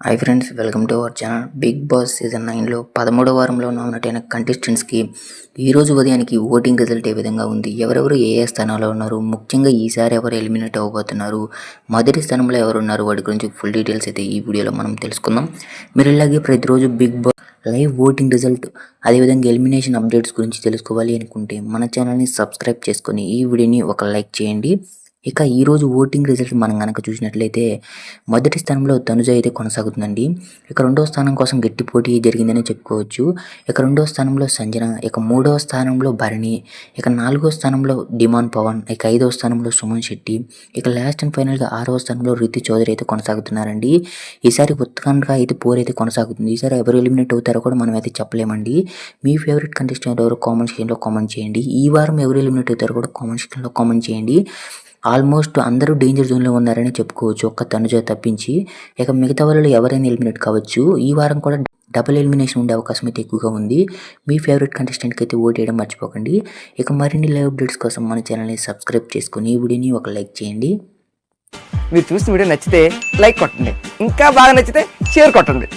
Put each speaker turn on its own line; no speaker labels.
Hi friends, welcome to our channel. Bigg Boss season 9లో 13వ వారంలో నామినేట్ అయిన కంటెస్టెంట్స్కి ఈరోజు ఉదయానికి ఓటింగ్ రిజల్ట్ ఏ విధంగా ఉంది, ఎవరెవరు ఏ స్థానాల్లో ఉన్నారు, ముఖ్యంగా ఈసారి ఎవరు ఎలిమినేట్ అవ్వబోతున్నారు, మొదటి స్థానంలో ఎవరు ఉన్నారు, వాటి గురించి ఫుల్ డీటెయిల్స్ అయితే ఈ వీడియోలో మనం తెలుసుకుందాం. మీరు ఇలాగే ప్రతిరోజు Bigg Boss live voting result అదేవిధంగా ఎలిమినేషన్ అప్డేట్స్ గురించి తెలుసుకోవాలి అనుకుంటే మన ఛానల్ని సబ్స్క్రైబ్ చేసుకొని ఈ వీడియోని ఒక లైక్ చేయండి. ఇక ఈరోజు ఓటింగ్ రిజల్ట్ మనం కనుక చూసినట్లయితే మొదటి స్థానంలో తనుజ అయితే కొనసాగుతుందండి. ఇక రెండవ స్థానం కోసం గట్టి పోటీ జరిగిందని చెప్పుకోవచ్చు. ఇక రెండవ స్థానంలో సంజన, ఇక మూడవ స్థానంలో భరణి, ఇక నాలుగవ స్థానంలో డిమాన్ పవన్, ఇక ఐదవ స్థానంలో సుమన్ శెట్టి, ఇక లాస్ట్ అండ్ ఫైనల్గా ఆరవ స్థానంలో రితి చౌదరి అయితే కొనసాగుతున్నారండి. ఈసారి ఉత్కంఠగా అయితే పోర్ అయితే కొనసాగుతుంది. ఈసారి ఎవరు ఎలిమినేట్ అవుతారో కూడా మనం అయితే చెప్పలేమండి. మీ ఫేవరెట్ కంటెస్టెంట్ ఎవరు కామెంట్ సెక్షన్లో కామెంట్ చేయండి. ఈ వారం ఎవరు ఎలిమినేట్ అవుతారో కూడా కామెంట్ సెక్షన్లో కామెంట్ చేయండి. ఆల్మోస్ట్ అందరూ డేంజర్ జోన్లో ఉన్నారని చెప్పుకోవచ్చు, ఒక్క తనుజ తప్పించి. ఇక మిగతా వాళ్ళు ఎవరైనా ఎలిమినేట్ కావచ్చు. ఈ వారం కూడా డబుల్ ఎలిమినేషన్ ఉండే అవకాశం అయితే ఎక్కువగా ఉంది. మీ ఫేవరెట్ కంటెస్టెంట్కి అయితే ఓట్ చేయడం మర్చిపోకండి. ఇక మరిన్ని లైవ్ అప్డేట్స్ కోసం మన ఛానల్ని సబ్స్క్రైబ్ చేసుకుని ఈ వీడియోని ఒక లైక్ చేయండి.
మీరు చూసిన వీడియో నచ్చితే లైక్ కొట్టండి, ఇంకా బాగా నచ్చితే షేర్ కొట్టండి.